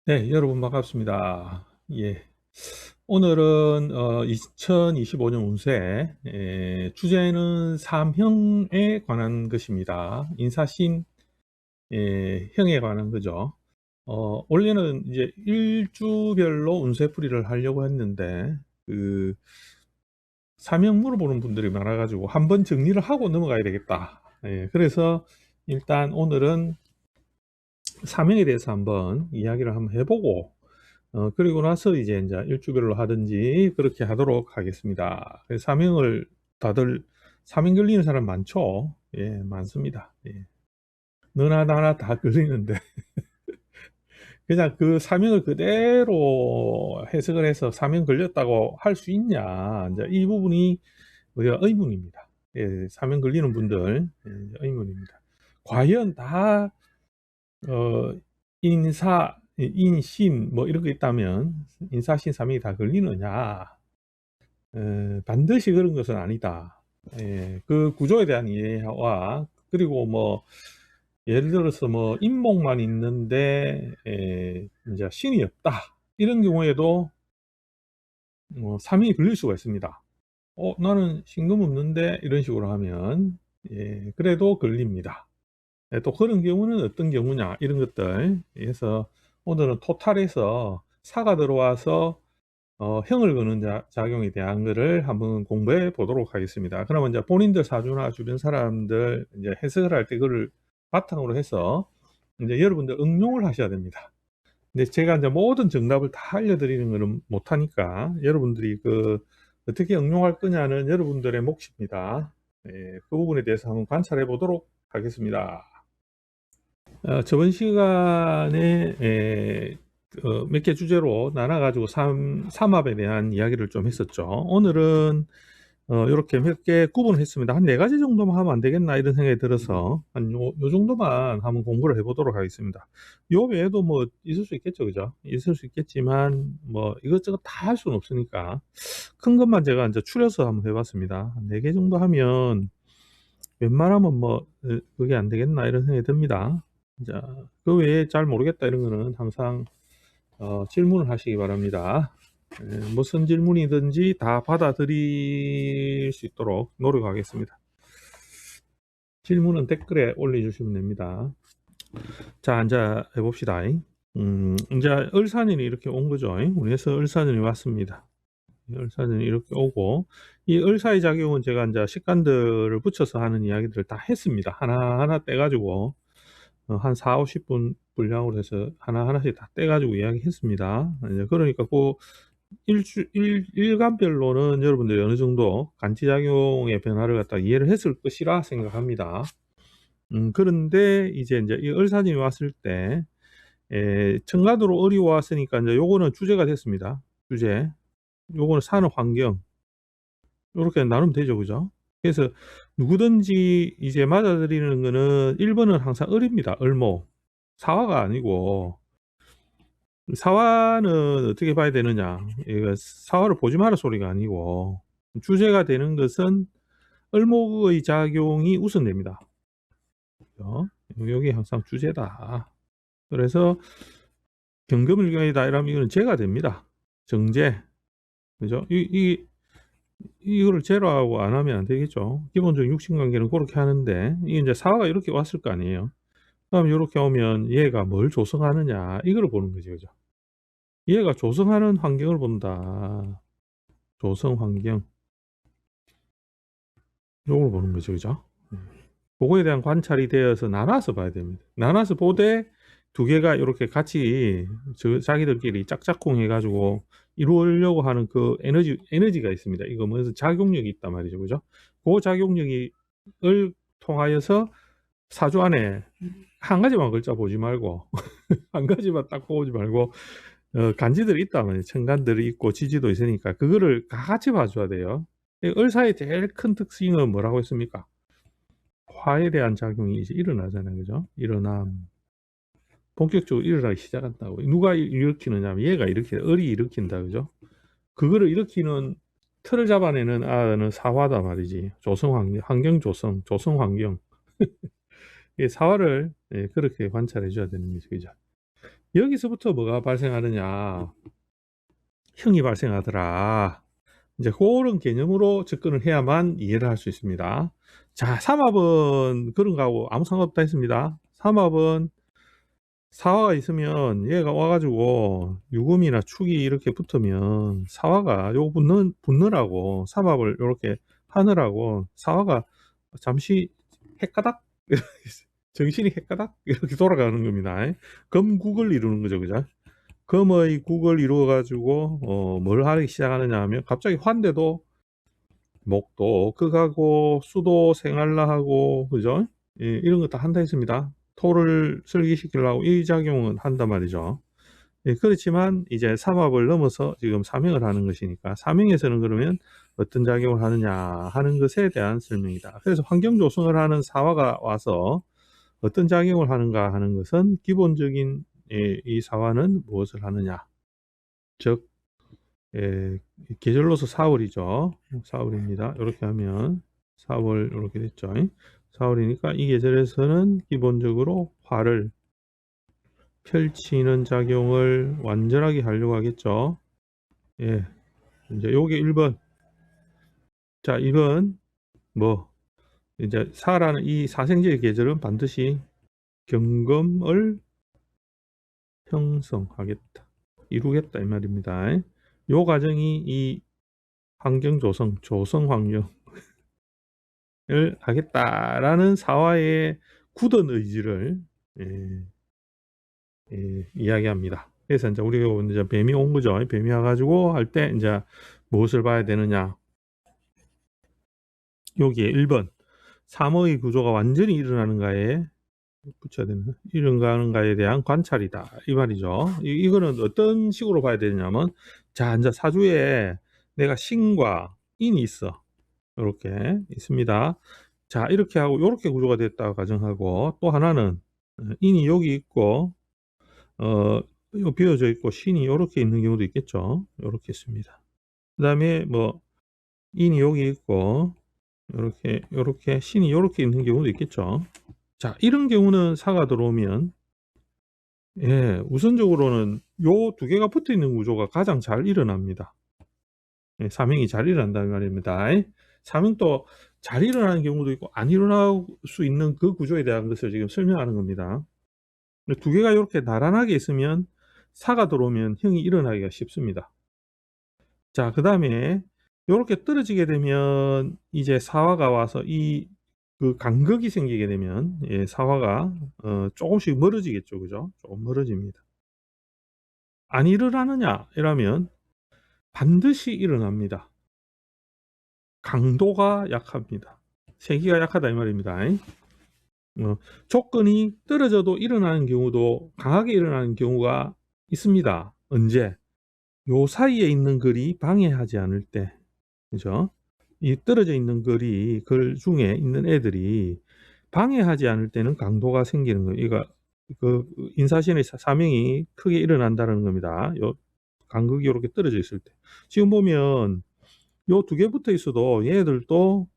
네, 여러분 반갑습니다. 예. 오늘은 2025년 운세, 주제는 삼형에 관한 것입니다. 인사신, 형에 관한 거죠. 원래는 이제 일주별로 운세풀이를 하려고 했는데, 그, 삼형 물어보는 분들이 많아가지고 한번 정리를 하고 넘어가야 되겠다. 그래서 일단 오늘은 삼형에 대해서 한번 이야기를 한번 해보고, 그리고 나서 이제 일주별로 하든지 그렇게 하도록 하겠습니다. 사명을 다들 사명 걸리는 사람 많죠? 예, 많습니다. 예. 너나 나나 다 걸리는데 그냥 그 사명을 그대로 해석을 해서 사명 걸렸다고 할 수 있냐? 이제 이 부분이 우리가 의문입니다. 예, 사명 걸리는 분들 의문입니다. 과연 다 인사, 인신 뭐 이런 거 있다면 인사신 사명이 다 걸리느냐? 반드시 그런 것은 아니다. 그 구조에 대한 이해와 그리고 뭐 예를 들어서 뭐 인목만 있는데 이제 신이 없다 이런 경우에도 삼이 걸릴 수가 있습니다. 나는 신금 없는데 이런 식으로 하면 그래도 걸립니다. 또 그런 경우는 어떤 경우냐 이런 것들 해서 오늘은 토탈에서 사가 들어와서 형을 거는 작용에 대한 거를 한번 공부해 보도록 하겠습니다. 그러면 이제 본인들 사주나 주변 사람들 이제 해석을 할 때 그걸 바탕으로 해서 이제 여러분들 응용을 하셔야 됩니다. 근데 제가 이제 모든 정답을 다 알려드리는 거는 못하니까 여러분들이 그 어떻게 응용할 거냐는 여러분들의 몫입니다. 그 부분에 대해서 한번 관찰해 보도록 하겠습니다. 저번 시간에 몇 개 주제로 나눠가지고 삼합에 대한 이야기를 좀 했었죠. 오늘은 이렇게 몇 개 구분했습니다. 한 네 가지 정도만 하면 안 되겠나 이런 생각이 들어서 한 요 정도만 한번 공부를 해보도록 하겠습니다. 요 외에도 뭐 있을 수 있겠죠, 그죠? 있을 수 있겠지만 뭐 이것저것 다 할 수는 없으니까 큰 것만 제가 이제 추려서 한번 해봤습니다. 한 네 개 정도 하면 웬만하면 뭐 그게 안 되겠나 이런 생각이 듭니다. 자, 그 외에 잘 모르겠다 이런 거는 항상 질문을 하시기 바랍니다. 무슨 질문이든지 다 받아들일 수 있도록 노력하겠습니다. 질문은 댓글에 올려주시면 됩니다. 자, 이제 해봅시다. 이제 을사년이 이렇게 온 거죠. 운에서 을사년이 왔습니다. 을사년이 이렇게 오고, 이 을사의 작용은 제가 이제 식간들을 붙여서 하는 이야기들을 다 했습니다. 하나하나 떼가지고, 한 4, 50분 분량으로 해서 하나하나씩 다 떼가지고 이야기했습니다. 이제 그러니까 그 일간별로는 여러분들이 어느 정도 간치작용의 변화를 갖다 이해를 했을 것이라 생각합니다. 그런데 이제 이 을사진이 왔을 때, 청간으로 을이 왔으니까 이제 요거는 주제가 됐습니다. 주제. 요거는 사는 환경. 요렇게 나누면 되죠. 그죠? 그래서 누구든지 이제 맞아들이는 거는 1번은 항상 을입니다. 을모. 사화가 아니고, 사화는 어떻게 봐야 되느냐. 이거 사화를 보지 마라 소리가 아니고, 주제가 되는 것은 을목의 작용이 우선됩니다. 그죠? 여기 항상 주제다. 그래서 경금일경이다 이러면 이거는 제가 됩니다. 정제. 그죠? 이거를 제로하고 안 하면 안 되겠죠. 기본적인 육신관계는 그렇게 하는데, 이게 이제 사화가 이렇게 왔을 거 아니에요. 그럼 이렇게 오면 얘가 뭘 조성하느냐, 이걸 보는 거죠. 그죠? 얘가 조성하는 환경을 본다. 조성 환경. 요걸 보는 거죠. 그죠? 그거에 대한 관찰이 되어서 나눠서 봐야 됩니다. 나눠서 보되 두 개가 이렇게 같이 자기들끼리 짝짝꿍 해가지고 이루려고 하는 그 에너지가 있습니다. 이거 뭐서 작용력이 있단 말이죠. 그죠? 그 작용력을 통하여서 사주 안에 한 가지만 글자 보지 말고 한 가지만 딱 보지 말고 간지들이 있단 말이에요. 천간들이 있고 지지도 있으니까 그거를 다 같이 봐줘야 돼요. 을사의 제일 큰 특징은 뭐라고 했습니까? 화에 대한 작용이 이제 일어나잖아요. 그죠? 일어남. 본격적으로 일어나기 시작한다고. 누가 일으키느냐 하면 얘가 을이 일으킨다. 그죠? 그거를 일으키는 틀을 잡아내는 아는 사화다 말이지. 조성 환경 조성, 조성 환경. 이 사화를 그렇게 관찰해 줘야 되는 거죠. 그죠? 여기서부터 뭐가 발생하느냐? 형이 발생하더라. 이제 그런 개념으로 접근을 해야만 이해를 할 수 있습니다. 자, 삼합은 그런 거하고 아무 상관없다 했습니다. 삼합은 사화가 있으면 얘가 와가지고 유금이나 축이 이렇게 붙으면 사화가 요거 붙느라고 삼합을 이렇게 하느라고 사화가 잠시 헷가닥 정신이 헷가닥 이렇게 돌아가는 겁니다. 검국을 이루는 거죠, 그죠? 검의 국을 이루어 가지고 뭘 하기 시작하느냐 하면 갑자기 환대도 목도 극하고 수도 생활라하고 그죠? 예, 이런 거 다 한다 했습니다. 토를 설기시키려고 이 작용은 한단 말이죠. 예, 그렇지만 이제 삼합을 넘어서 지금 사명을 하는 것이니까 사명에서는 그러면 어떤 작용을 하느냐 하는 것에 대한 설명이다. 그래서 환경 조성을 하는 사화가 와서 어떤 작용을 하는가 하는 것은 기본적인 이 사화는 무엇을 하느냐, 즉 계절로서 4월이죠. 4월입니다. 이렇게 하면 4월 이렇게 됐죠. 4월이니까 이 계절에서는 기본적으로 화를 펼치는 작용을 완전하게 하려고 하겠죠. 예, 이제 요게 1번. 자, 2번 뭐 이제 사라는 이 사생제의 계절은 반드시 경금을 형성하겠다, 이루겠다 이 말입니다. 요 과정이 이 환경 조성, 조성 환경을 하겠다라는 사화의 굳은 의지를 예, 이야기합니다. 그래서 이제 우리가 이제 뱀이 온 거죠. 뱀이 와가지고 할 때 이제 무엇을 봐야 되느냐? 여기에 1번 삼의 구조가 완전히 일어나는가에 붙여야 되는 일어나는가에 대한 관찰이다 이 말이죠. 이거는 어떤 식으로 봐야 되냐면, 자 이제 사주에 내가 신과 인이 있어. 이렇게 있습니다. 자 이렇게 하고 이렇게 구조가 됐다고 가정하고, 또 하나는 인이 여기 있고 요 비어져 있고 신이 이렇게 있는 경우도 있겠죠. 이렇게 있습니다. 그 다음에 뭐 인이 여기 있고 이렇게 신이 이렇게 있는 경우도 있겠죠. 자 이런 경우는 사가 들어오면 우선적으로는 요 두 개가 붙어 있는 구조가 가장 잘 일어납니다. 사명이 잘 일어난다는 말입니다. 사명도 잘 일어나는 경우도 있고 안 일어날 수 있는 그 구조에 대한 것을 지금 설명하는 겁니다. 두 개가 이렇게 나란하게 있으면 사가 들어오면 형이 일어나기가 쉽습니다. 자, 그 다음에 이렇게 떨어지게 되면 이제 사화가 와서 그 간극이 생기게 되면 사화가 조금씩 멀어지겠죠, 그죠? 조금 멀어집니다. 안 일어나느냐 이러면 반드시 일어납니다. 강도가 약합니다. 세기가 약하다 이 말입니다. 조건이 떨어져도 일어나는 경우도 강하게 일어나는 경우가 있습니다. 언제? 요 사이에 있는 글이 방해하지 않을 때, 그죠? 이 떨어져 있는 글 중에 있는 애들이 방해하지 않을 때는 강도가 생기는 거예요. 이거 그 인사신의 사명이 크게 일어난다는 겁니다. 요 간극이 이렇게 떨어져 있을 때. 지금 보면 요 두 개 붙어 있어도 얘들도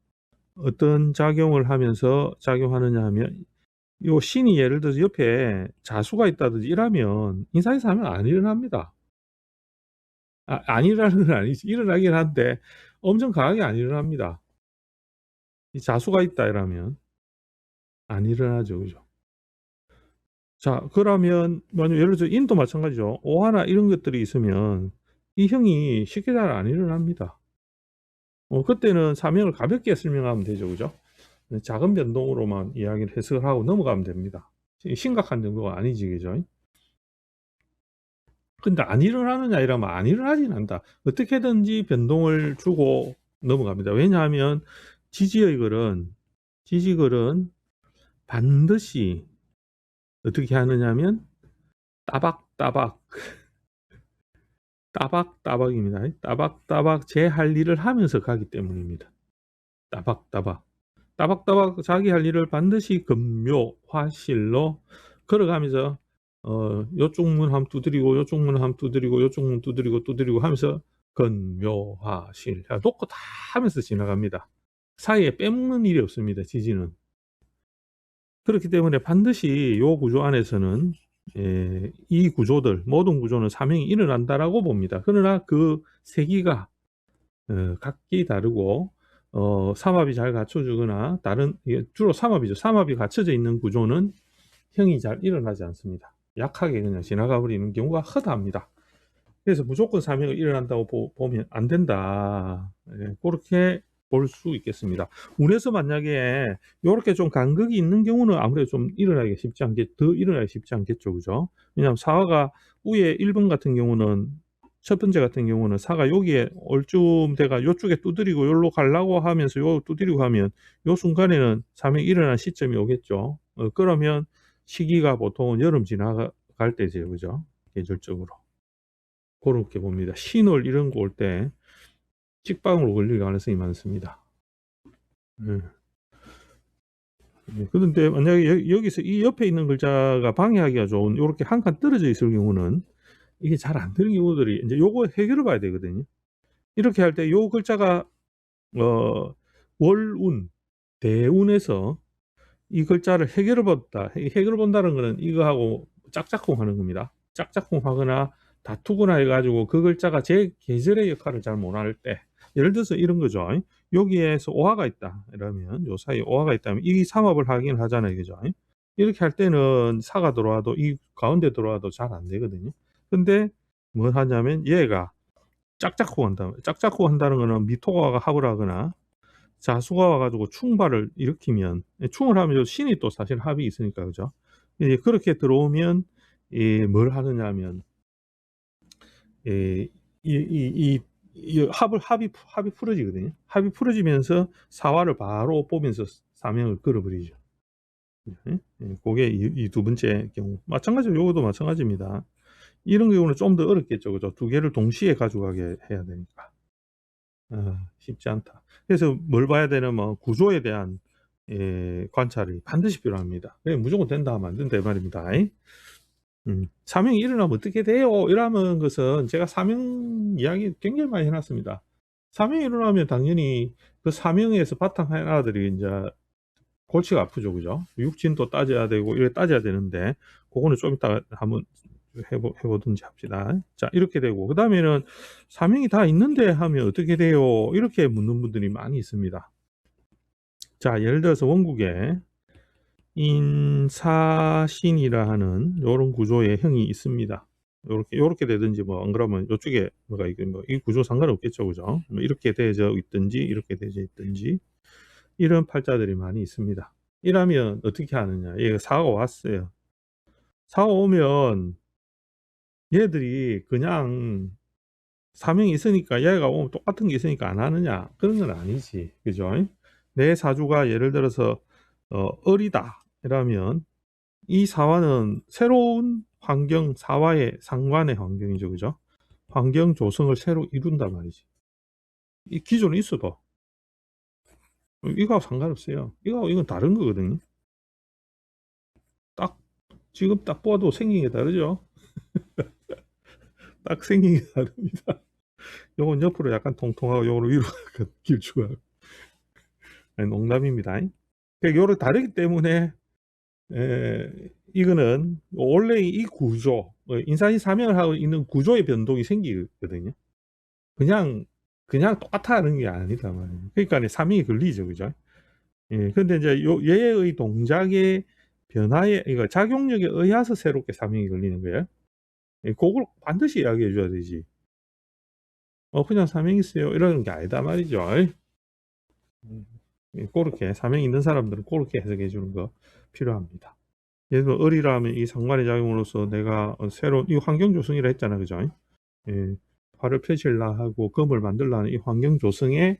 어떤 작용을 하면서 작용하느냐 하면, 요 신이 예를 들어서 옆에 자수가 있다든지 이러면 인사에서 하면 안 일어납니다. 안 일어나는 건 아니지. 일어나긴 한데 엄청 강하게 안 일어납니다. 이 자수가 있다 이러면 안 일어나죠. 그죠? 자, 그러면 만약 예를 들어 인도 마찬가지죠. 오하나 이런 것들이 있으면 이 형이 쉽게 잘 안 일어납니다. 그때는 사명을 가볍게 설명하면 되죠. 그죠? 작은 변동으로만 이야기를 해석을 하고 넘어가면 됩니다. 심각한 정도가 아니지, 그죠? 근데 안 일어나느냐 이러면 안 일어나진 않다. 어떻게든지 변동을 주고 넘어갑니다. 왜냐하면 지지글은 반드시 어떻게 하느냐 하면 따박따박 따박따박입니다. 따박따박 제 할 일을 하면서 가기 때문입니다. 따박따박 자기 할 일을 반드시 금묘화실로 걸어가면서 요쪽 문 함 두드리고 요쪽 문 함 두드리고 요쪽 문 두드리고 하면서 건묘화실 놓고 다 하면서 지나갑니다. 사이에 빼먹는 일이 없습니다. 지지는. 그렇기 때문에 반드시 요 구조 안에서는 이 구조들 모든 구조는 사명이 일어난다라고 봅니다. 그러나 그 세기가 각기 다르고 삼합이 잘 갖춰주거나 주로 삼합이죠. 삼합이 갖춰져 있는 구조는 형이 잘 일어나지 않습니다. 약하게 그냥 지나가 버리는 경우가 허다합니다. 그래서 무조건 사명이 일어난다고 보면 안 된다. 그렇게 볼 수 있겠습니다. 운에서 만약에 이렇게 좀 간극이 있는 경우는 아무래도 좀 더 일어나기 쉽지 않겠죠. 그죠? 왜냐하면 사화가 위에 1번 같은 경우는 첫 번째 같은 경우는 사가 여기에 얼쯤 돼가 요쪽에 두드리고 여기로 가려고 하면서 요 두드리고 하면 요 순간에는 사명이 일어난 시점이 오겠죠. 그러면 시기가 보통은 여름 지나갈 때죠. 그죠? 계절적으로. 그렇게 봅니다. 신월 이런 거 올 때 찍방으로 걸릴 가능성이 많습니다. 그런데 만약에 여기서 이 옆에 있는 글자가 방해하기가 좋은 이렇게 한 칸 떨어져 있을 경우는 이게 잘 안 되는 경우들이 이제 요거 해결해 봐야 되거든요. 이렇게 할 때 요 글자가 월운, 대운에서 이 글자를 해결해 본다. 해결해 본다는 거는 이거하고 짝짝꿍 하는 겁니다. 짝짝꿍 하거나 다투거나 해가지고 그 글자가 제 계절의 역할을 잘 못할 때, 예를 들어서 이런 거죠. 여기에서 오화가 있다. 이러면 요 사이에 오화가 있다면 이 삼합을 하긴 하잖아요. 그죠? 이렇게 할 때는 사가 들어와도 이 가운데 들어와도 잘 안 되거든요. 근데 뭘 하냐면 얘가 짝짝꿍 한다. 짝짝꿍 한다는 거는 미토가 합을 하거나 자수가 와가지고 충발을 일으키면, 충을 하면 신이 또 사실 합이 있으니까, 그죠? 그렇게 들어오면 뭘 하느냐 하면 합이 풀어지거든요. 합이 풀어지면서 사화를 바로 보면서 사명을 끌어버리죠. 그게 이 두 번째 경우. 마찬가지로 요것도 마찬가지입니다. 이런 경우는 좀 더 어렵겠죠. 그죠? 두 개를 동시에 가져가게 해야 되니까. 쉽지 않다. 그래서 뭘 봐야 되냐면 구조에 대한 관찰이 반드시 필요합니다. 무조건 된다 하면 안 된다 이 말입니다. 사명이 일어나면 어떻게 돼요? 이러면 것은 제가 사명 이야기 굉장히 많이 해놨습니다. 사명이 일어나면 당연히 그 사명에서 바탕 하나들이 이제 골치가 아프죠. 그죠? 육진도 따져야 되고 이래 따져야 되는데 그거는 좀 이따 한번 해보든지 합시다. 자, 이렇게 되고 그 다음에는 사명이 다 있는데 하면 어떻게 돼요? 이렇게 묻는 분들이 많이 있습니다. 자, 예를 들어서 원국에 인사신이라 하는 이런 구조의 형이 있습니다. 요렇게 되든지 뭐 안 그러면 이쪽에 뭐가 이게 뭐 이 구조 상관없겠죠. 그죠? 뭐 이렇게 되어 있든지 이렇게 되어 있든지 이런 팔자들이 많이 있습니다. 이러면 어떻게 하느냐? 얘가 사가 왔어요. 사가 오면 얘들이 그냥 사명이 있으니까 얘가 오면 똑같은 게 있으니까 안 하느냐? 그런 건 아니지. 그죠? 내 사주가 예를 들어서 을이다. 이러면 이 사화는 새로운 환경, 사화의 상관의 환경이죠. 그죠? 환경 조성을 새로 이룬단 말이지. 이 기존에 있어도 이거하고 상관없어요. 이건 다른 거거든요. 지금 딱 봐도 생긴 게 다르죠? 딱 생긴 게 다릅니다. 요건 옆으로 약간 통통하고 요거는 위로 약간 길쭉하고. 아니, 농담입니다. 그러니까 요렇게 다르기 때문에 이거는 원래 이 구조, 인사시 사명을 하고 있는 구조의 변동이 생기거든요. 그냥 똑같아 하는 게 아니다 말이에요. 그러니까 사명이 걸리죠. 그죠? 근데 이제 얘의 동작의 변화에, 이거 작용력에 의해서 새롭게 사명이 걸리는 거예요. 그걸 반드시 이야기해 줘야 되지. 그냥 사명 있어요. 이러는 게 아니다 말이죠. 그렇게 사명 있는 사람들은 그렇게 해석해 주는 거 필요합니다. 예를 들어 을이라면 이 상관의 작용으로서 내가 새로운 이 환경 조성이라 했잖아. 그죠? 활을 펼칠라 하고 검을 만들라 하는 이 환경 조성의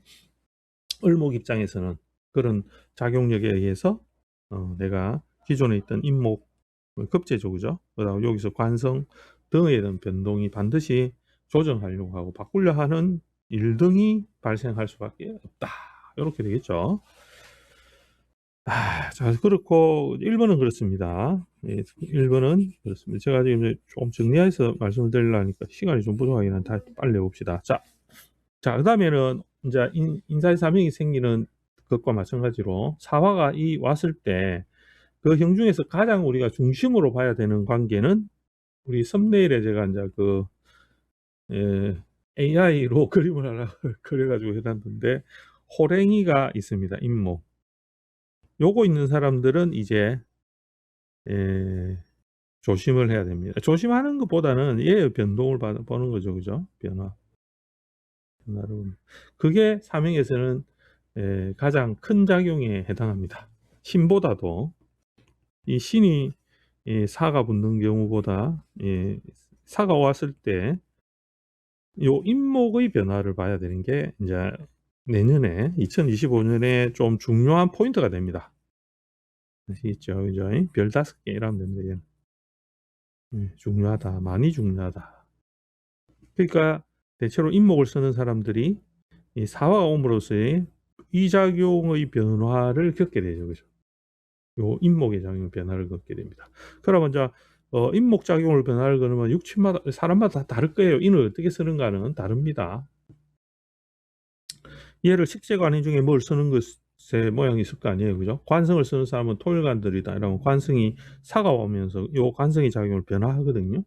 을목 입장에서는 그런 작용력에 의해서 내가 기존에 있던 인목 급제죠. 그죠? 그다음 여기서 관성 등에 대한 변동이 반드시 조정하려고 하고 바꾸려 하는 일 등이 발생할 수밖에 없다. 이렇게 되겠죠. 자, 그렇고 1번은 그렇습니다. 1번은 그렇습니다. 제가 지금 좀 정리해서 말씀을 드리려니까 시간이 좀 부족하긴 한데 빨리 해봅시다. 자, 그 다음에는 이제 인사의 사명이 생기는 것과 마찬가지로 사화가 왔을 때 그 형 중에서 가장 우리가 중심으로 봐야 되는 관계는 우리 썸네일에 제가 인제 그 예 AI로 그림을 하나 그려 가지고 해 놨는데 호랭이가 있습니다, 임목. 요거 있는 사람들은 이제 예 조심을 해야 됩니다. 조심하는 것보다는 얘의 변동을 보는 거죠. 그죠? 변화를. 그게 사명에서는 예 가장 큰 작용에 해당합니다. 신보다도 이 신이 이 사가 붙는 경우보다 예 사가 왔을 때 요 인목의 변화를 봐야 되는 게 인제 내년에 2025년에 좀 중요한 포인트가 됩니다. 아시겠죠? 그죠? 별 5개 이러면 됩니다, 얘는. 중요하다. 많이 중요하다. 그러니까 대체로 인목을 쓰는 사람들이 이 사화가 옴으로써의 이작용의 변화를 겪게 되죠. 그죠? 요 인목의 작용 변화를 겪게 됩니다. 그러면 이제 인목작용을 변화를 거는 육친마다 사람마다 다 다를 거예요. 인을 어떻게 쓰는가는 다릅니다. 얘를 식재관이 중에 뭘 쓰는 것의 모양이 있을 거 아니에요. 그죠? 관성을 쓰는 사람은 토일관들이다. 이러면 관성이 사가 오면서 요 관성의 작용을 변화하거든요.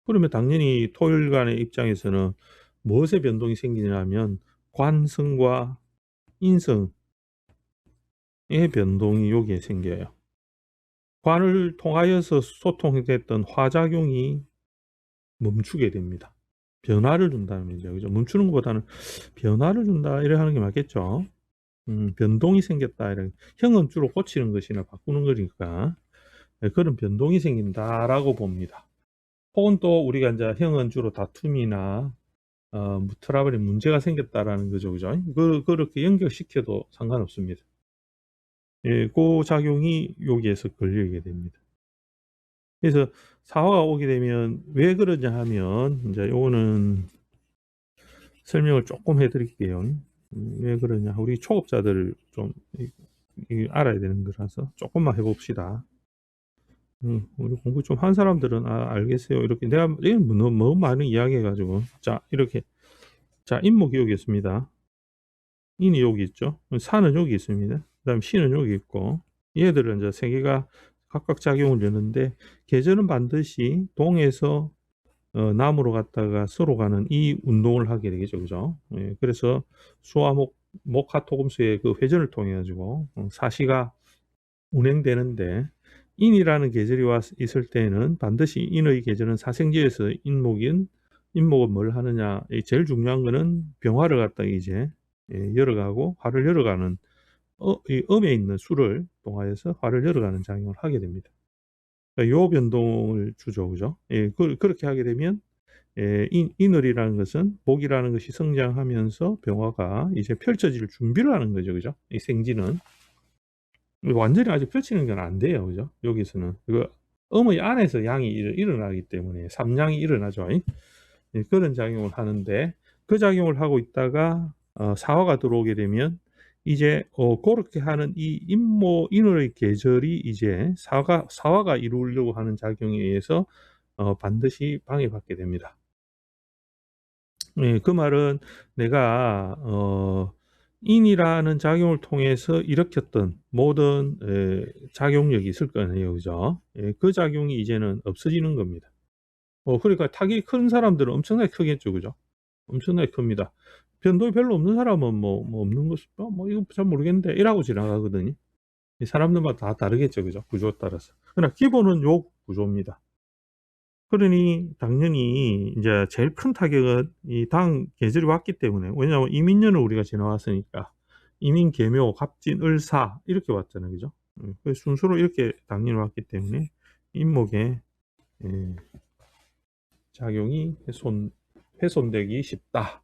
그러면 당연히 토일관의 입장에서는 무엇의 변동이 생기냐면 관성과 인성의 변동이 여기에 생겨요. 관을 통하여서 소통됐던 화작용이 멈추게 됩니다. 변화를 준다는 얘기죠. 그죠? 멈추는 것보다는 변화를 준다 이래 하는 게 맞겠죠. 변동이 생겼다 이런 형은 주로 고치는 것이나 바꾸는 거니까 예 그런 변동이 생긴다라고 봅니다. 혹은 또 우리가 인제 형은 주로 다툼이나 트러블에 문제가 생겼다라는 거죠. 그죠? 그렇게 연결시켜도 상관없습니다. 예 고 작용이 여기에서 걸리게 됩니다. 그래서 사화가 오게 되면 왜 그러냐 하면 인제 요거는 설명을 쪼끔 해 드릴게요. 왜 그러냐. 우리 초급자들 좀 알아야 되는 거라서 쪼끔만 해 봅시다. 우리 공부 좀 한 사람들은 "아 알겠어요." 이렇게 내가 너무 많이 이야기해 가지고 자 이렇게 자 인목이 여기 있습니다. 인이 여기 있죠. 사는 여기 있습니다. 그다음에 신은 여기 있고 얘들은 인제 세 개가 각각 작용을 여는데 계절은 반드시 동에서 남으로 갔다가 서로 가는 이 운동을 하게 되겠죠. 그죠? 예 그래서 수화 목화토금수의 그 회전을 통해 가지고 사시가 운행되는데 인이라는 계절이 있을 때에는 반드시 인의 계절은 사생지에서 인목은 뭘 하느냐. 제일 중요한 거는 병화를 갖다가 이제 열어가고 화를 열어가는 이 음에 있는 수를 통하여서 화를 열어가는 작용을 하게 됩니다. 그러니까 요 변동을 주죠. 그죠? 예 그렇게 하게 되면 예 인월이라는 것은 복이라는 것이 성장하면서 병화가 이제 펼쳐질 준비를 하는 거죠. 그죠? 이 생지는. 완전히 아직 펼치는 건 안 돼요. 그죠? 여기서는. 그 음의 안에서 양이 일어나기 때문에 삼양이 일어나죠. 예 그런 작용을 하는데 그 작용을 하고 있다가 사화가 들어오게 되면 이제 고렇게 하는 이 인월의 계절이 이제 사화가 이루려고 하는 작용에 의해서 반드시 방해받게 됩니다. 예 그 말은 내가 인이라는 작용을 통해서 일으켰던 모든 작용력이 있을 거 아니에요. 그죠? 예 그 작용이 이제는 없어지는 겁니다. 그러니까 타격이 큰 사람들은 엄청나게 크겠죠. 그죠? 엄청나게 큽니다. 변동이 별로 없는 사람은 뭐 없는 것이 '뭐 이거 잘 모르겠는데.' 이러고 지나가거든요. 이 사람들마다 다 다르겠죠. 그죠? 구조에 따라서. 그러나 기본은 요 구조입니다. 그러니 당연히 인제 제일 큰 타격은 이 당 계절이 왔기 때문에 왜냐하면 이민년을 우리가 지나왔으니까 이민, 계묘, 갑진, 을, 사 이렇게 왔잖아요. 그죠? 그 순서로 이렇게 당연히 왔기 때문에 인목의 예 작용이 훼손되기 쉽다.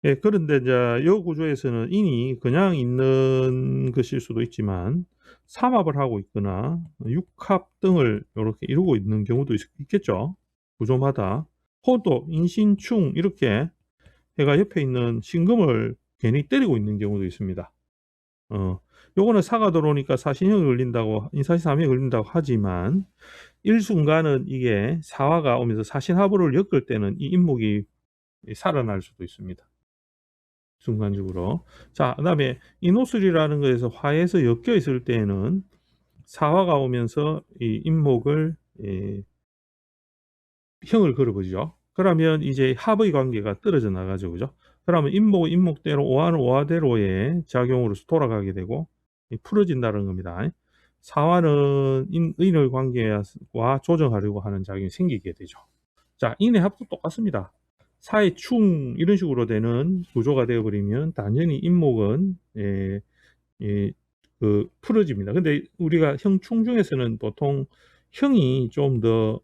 예 그런데 인제 요 구조에서는 인이 그냥 있는 것일 수도 있지만 삼합을 하고 있거나 육합 등을 요렇게 이루고 있는 경우도 있겠죠, 구조마다. 혹은 또 인신충 이렇게 해가 옆에 있는 신금을 괜히 때리고 있는 경우도 있습니다. 요거는 사가 들어오니까 사신형이 걸린다고 인사시삼형이 걸린다고 하지만 일순간은 이게 사화가 오면서 사신화보를 엮을 때는 이 인목이 살아날 수도 있습니다, 순간적으로. 자 그다음에 인호술이라는 거에서 화에서 엮여 있을 때에는 사화가 오면서 이 인목을 형을 걸어보죠. 그러면 이제 합의 관계가 떨어져 나가죠. 그죠? 그러면 인목은 인목대로, 오화는 오화대로의 작용으로서 돌아가게 되고 풀어진다는 겁니다. 사화는 인의 관계와 조정하려고 하는 작용이 생기게 되죠. 자, 인의 합도 똑같습니다. 사의 충 이런 식으로 되는 구조가 되어버리면 당연히 인목은 풀어집니다. 근데 우리가 형충 중에서는 보통 형이 좀 더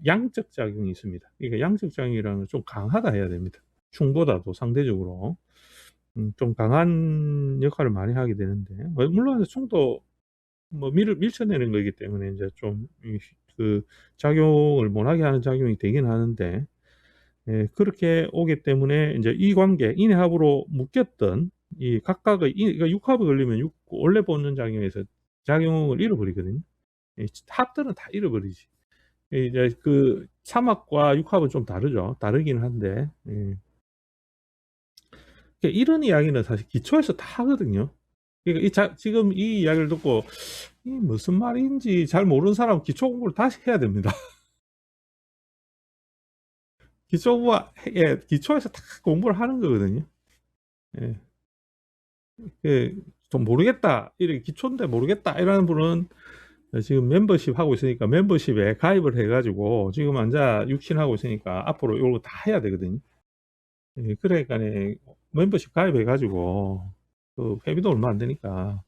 양적 작용이 있습니다. 그러니까 양적 작용이라는 건 좀 강하다 해야 됩니다. 충보다도 상대적으로 좀 강한 역할을 많이 하게 되는데, 물론 충도 뭐 밀쳐내는 거기 때문에 이제 좀 그 작용을 못하게 하는 작용이 되긴 하는데, 그렇게 오기 때문에 이제 이 관계 인해합으로 묶였던 이 각각의 그러니까 육합이 걸리면 원래 본능 작용에서 작용을 잃어버리거든요. 합들은 다 잃어버리지. 이제 그 삼합과 육합은 좀 다르죠. 다르긴 한데, 그러니까 이런 이야기는 사실 기초에서 다 하거든요. 그러니까 지금 이 이야기를 듣고 무슨 말인지 잘 모르는 사람은 기초 공부를 다시 해야 됩니다. 기초에서 다 공부를 하는 거거든요. 예. 좀 모르겠다, 이렇게 기초인데 모르겠다 이러는 분은 지금 멤버십 하고 있으니까 멤버십에 가입을 해가지고 지금 앉아 육신하고 있으니까 앞으로 이거 다 해야 되거든요. 그러니까 멤버십 가입해가지고 그 회비도 얼마 안 되니까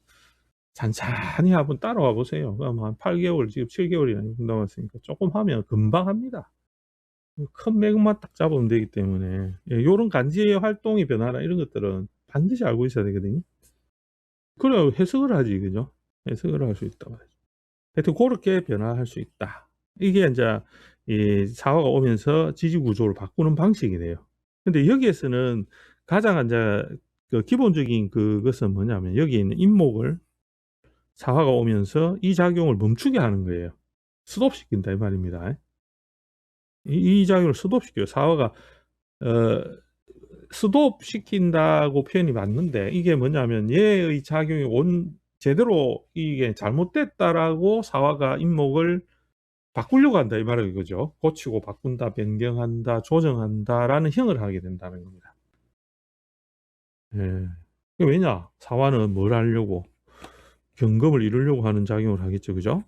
찬찬히 한번 따라와 보세요. 그럼 한 8개월, 지금 7개월이나 남았으니까 조금 하면 금방 합니다. 큰 맥락만 딱 잡으면 되기 때문에 이런 간지의 활동의 변화나 이런 것들은 반드시 알고 있어야 되거든요. 그래야 해석을 하지, 그죠? 해석을 할 수 있다 말이죠. 하여튼 그렇게 변화할 수 있다. 이게 이제 이 사화가 오면서 지지 구조를 바꾸는 방식이 돼요. 근데 여기에서는 가장 이제 그 기본적인 그것은 뭐냐면 여기 있는 인목을 사화가 오면서 이 작용을 멈추게 하는 거예요. 스톱시킨다 이 말입니다. 이 작용을 스톱시켜요. 사화가 스톱시킨다고 표현이 맞는데 이게 뭐냐면 얘의 작용이 제대로 이게 잘못됐다라고 사화가 인목을 바꾸려고 한다 이 말은 이거죠. 고치고 바꾼다, 변경한다, 조정한다라는 형을 하게 된다는 겁니다. 예. 왜냐? 사화는 뭘 하려고? 경금을 이루려고 하는 작용을 하겠죠, 그죠?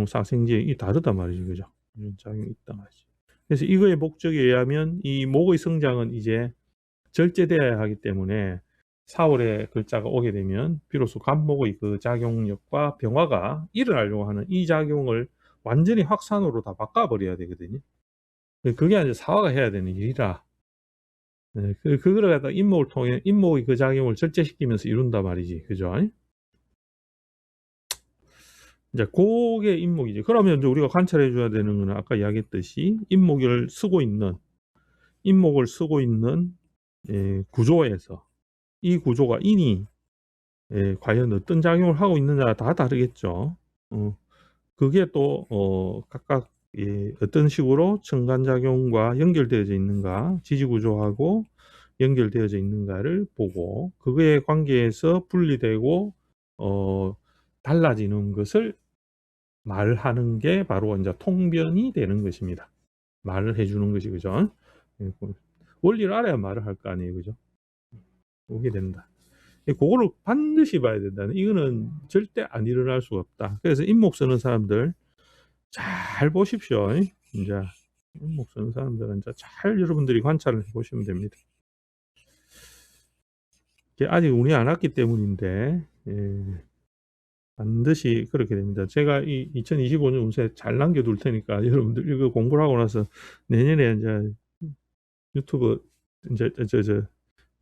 사생지에 이 다르단 말이죠, 그죠? 이런 작용이 있단 말이죠. 그래서 이거의 목적에 의하면 이 목의 성장은 이제 절제되어야 하기 때문에 4월에 글자가 오게 되면 비로소 간목의 그 작용력과 병화가 일어나려고 하는 이 작용을 완전히 확산으로 다 바꿔버려야 되거든요. 그게 이제 사화가 해야 되는 일이라, 그거를 갖다 인목을 통해 인목의 그 작용을 절제시키면서 이룬단 말이지, 그죠? 이제 그게 인목이지. 그러면 이제 우리가 관찰해 줘야 되는 거는 아까 이야기했듯이 인목을 쓰고 있는 구조에서 이 구조가 인이 과연 어떤 작용을 하고 있느냐가 다 다르겠죠. 그게 또 각각 어떤 식으로 첨간작용과 연결되어져 있는가, 지지구조하고 연결되어져 있는가를 보고 그거에 관계에서 분리되고 달라지는 것을 말하는 게 바로 이제 통변이 되는 것입니다. 말을 해주는 것이, 그죠? 원리를 알아야 말을 할 거 아니에요, 그죠? 오게 된다. 그거를 반드시 봐야 된다는, 이거는 절대 안 일어날 수가 없다. 그래서 인목 쓰는 사람들 잘 보십시오. 이제 인목 쓰는 사람들은 이제 잘 여러분들이 관찰을 해보시면 됩니다. 아직 운이 안 왔기 때문인데 반드시 그렇게 됩니다. 제가 이 2025년 운세 잘 남겨둘 테니까 여러분들 이거 공부를 하고 나서 내년에 이제 유튜브 이제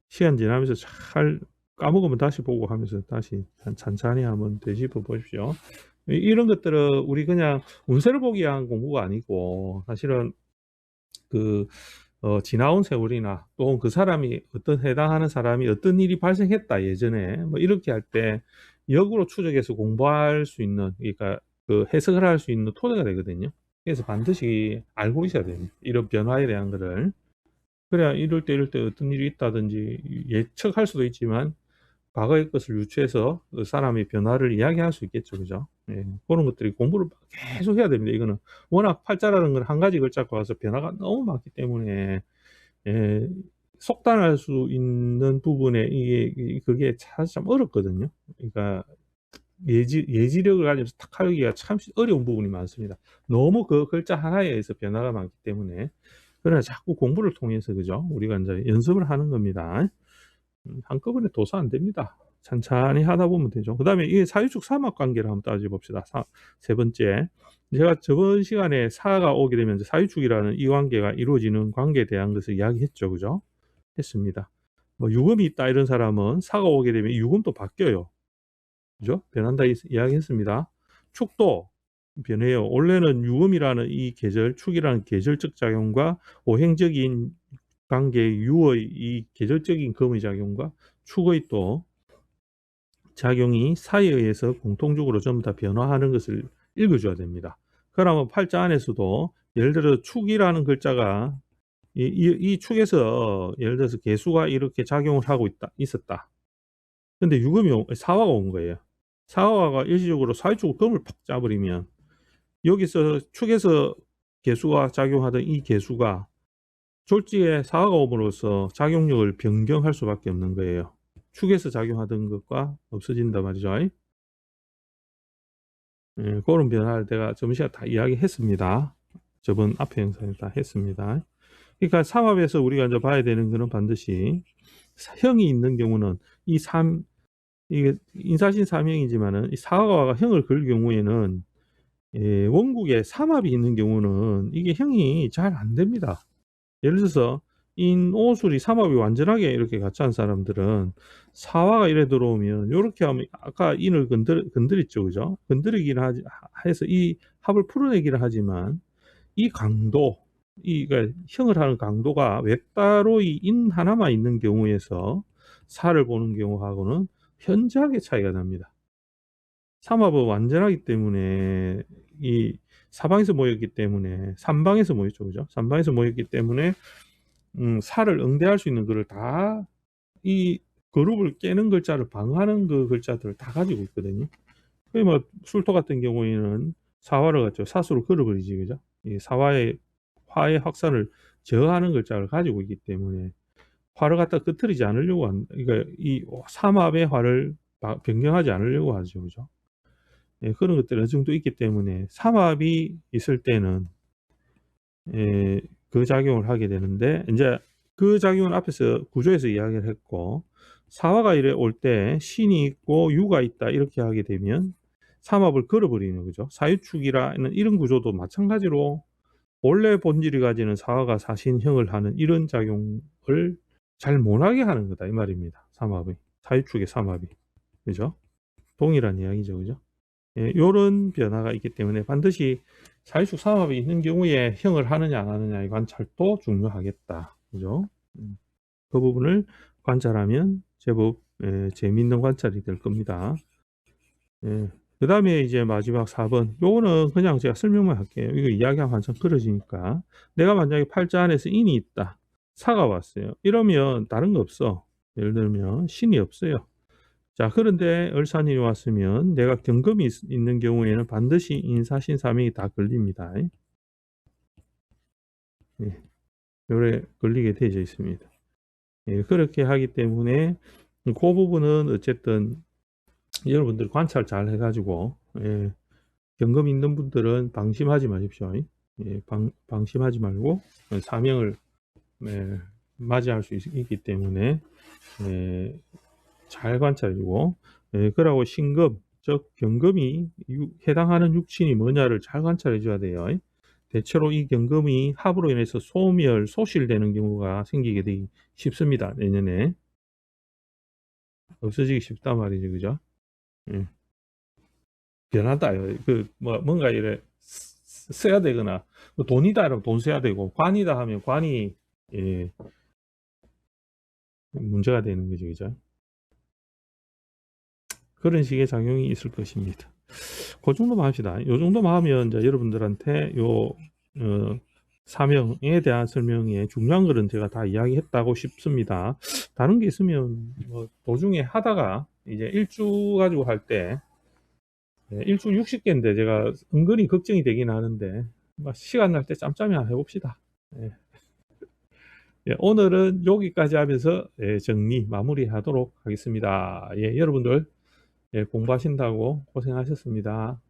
시간 지나면서 잘 까먹으면 다시 보고 하면서 다시 찬찬히 한번 되짚어 보십시오. 이런 것들은 우리 그냥 운세를 보기 위한 공부가 아니고 사실은 지나온 세월이나 또 그 사람이 해당하는 사람이 어떤 일이 발생했다 예전에 뭐 이렇게 할 때 역으로 추적해서 공부할 수 있는, 그러니까 그 해석을 할 수 있는 토대가 되거든요. 그래서 반드시 알고 있어야 됩니다. 이런 변화에 대한 거를. 그래야 이럴 때 어떤 일이 있다든지 예측할 수도 있지만 과거의 것을 유추해서 그 사람의 변화를 이야기할 수 있겠죠. 그죠? 예, 그런 것들이 공부를 계속 해야 됩니다. 이거는 워낙 팔자라는 건 한 가지 글자가 와서 변화가 너무 많기 때문에 예, 속단할 수 있는 부분에 그게 사실 참 어렵거든요. 그러니까 예지력을 가지고 탁 하기가 참 어려운 부분이 많습니다. 너무 그 글자 하나에 의해서 변화가 많기 때문에. 그러나 자꾸 공부를 통해서, 그죠? 우리가 이제 연습을 하는 겁니다. 한꺼번에 도서 안 됩니다. 찬찬히 하다 보면 되죠. 그 다음에 이 사유축 삼합 관계를 한번 따져봅시다. 세 번째. 제가 저번 시간에 사가 오게 되면 사유축이라는 이 관계가 이루어지는 관계에 대한 것을 이야기했죠. 그죠? 했습니다. 뭐 유금이 있다 이런 사람은 사가 오게 되면 유금도 바뀌어요. 그죠? 변한다 이야기했습니다. 축도 변해요. 원래는 유금이라는 이 계절, 축이라는 계절적 작용과 오행적인 관계 유의 이 계절적인 금의 작용과 축의 또 작용이 사에 의해서 공통적으로 전부 다 변화하는 것을 읽어줘야 됩니다. 그러면 팔자 안에서도 예를 들어 축이라는 글자가 이 축에서 예를 들어서 개수가 이렇게 작용을 하고 있었다. 근데 유금이 사화가 온 거예요. 사화가 일시적으로 사회축으로 금을 팍 짜버리면 여기서 축에서 개수가 작용하던 이 개수가 졸지에 사화가 옴으로써 작용력을 변경할 수밖에 없는 거예요. 축에서 작용하던 것과 없어진다 말이죠. 예, 그런 변화를 제가 점시가 다 이야기했습니다. 저번 앞에 영상에 다 했습니다. 그러니까 삼합에서 우리가 이제 봐야 되는 거는 반드시 형이 있는 경우는 이게 인사신 삼형이지만은 이 사화가 형을 그을 경우에는 예, 원국에 삼합이 있는 경우는 이게 형이 잘 안 됩니다. 예를 들어서 인오술이 삼합이 완전하게 이렇게 같이 한 사람들은 사화가 이래 들어오면 이렇게 하면 아까 인을 건드렸죠. 그죠? 건드리기를 해서 이 합을 풀어내기를 하지만 이 강도, 그러니까 형을 하는 강도가 외따로 이 인 하나만 있는 경우에서 사를 보는 경우하고는 현저하게 차이가 납니다. 삼합은 완전하기 때문에 이 사방에서 모였기 때문에 삼방에서 모였죠. 그죠? 삼방에서 모였기 때문에 사를 응대할 수 있는 글을 다 이 그룹을 깨는 글자를 방하는 그 글자들을 다 가지고 있거든요. 뭐 술토 같은 경우에는 사화를 갖죠. 사수로 그려버리지, 그죠? 이 사화의 화의 확산을 저하는 글자를 가지고 있기 때문에 화를 갖다 끄트리지 않으려고 그러니까 이 삼합의 화를 변경하지 않으려고 하죠, 그죠? 예, 그런 것들이 어느 정도 있기 때문에 삼합이 있을 때는 예, 그 작용을 하게 되는데 이제 그 작용은 앞에서 구조에서 이야기를 했고 사화가 이래 올 때 신이 있고 유가 있다 이렇게 하게 되면 삼합을 걸어버리는 거죠. 사유축이라는 이런 구조도 마찬가지로 원래 본질이 가지는 사화가 사신형을 하는 이런 작용을 잘 못하게 하는 거다 이 말입니다. 삼합이 사유축의 삼합이 그죠? 동일한 이야기죠, 그죠? 예, 요런 변화가 있기 때문에 반드시 사유축 삼합이 있는 경우에 형을 하느냐 안 하느냐의 관찰도 중요하겠다. 그죠? 그 부분을 관찰하면 제법 재미있는 관찰이 될 겁니다. 예. 그 다음에 이제 마지막 4번. 요거는 그냥 제가 설명만 할게요. 이거 이야기하면 한참 길어지니까. 내가 만약에 팔자 안에서 인이 있다. 사가 왔어요. 이러면 다른 거 없어. 예를 들면 신이 없어요. 자, 그런데 을사님이 왔으면 내가 경금이 있는 경우에는 반드시 인사신 삼행이 다 걸립니다. 예, 요래 걸리게 되어 있습니다. 예, 그렇게 하기 때문에 그 부분은 어쨌든 여러분들 관찰 잘 해가지고 예, 경금 있는 분들은 방심하지 마십시오. 예, 방심하지 말고 사명을 예, 맞이할 수 있기 때문에 예, 잘 관찰해주고 예, 그러고 신금 즉 경금이 해당하는 육친이 뭐냐를 잘 관찰해 줘야 돼요. 대체로 이 경금이 합으로 인해서 소멸, 소실되는 경우가 생기게 되기 쉽습니다. 내년에 없어지기 쉽단 말이죠, 그죠? 예. 변하다. 뭐 뭔가 이래 써야 되거나 뭐 돈이다 하면 돈 써야 되고 관이다 하면 관이 예, 문제가 되는 거죠, 그죠? 그런 식의 작용이 있을 것입니다. 그 정도만 합시다. 요 정도만 하면 이제 여러분들한테 사명에 대한 설명에 중요한 거는 제가 다 이야기했다고 싶습니다. 다른 게 있으면 뭐 도중에 하다가 이제 일주 가지고 할 때 일주 60개인데 제가 은근히 걱정이 되긴 하는데 뭐 시간 날 때 짬짬이 한번 해봅시다. 예. 예, 오늘은 여기까지 하면서 정리 마무리하도록 하겠습니다. 예, 여러분들 공부하신다고 고생하셨습니다.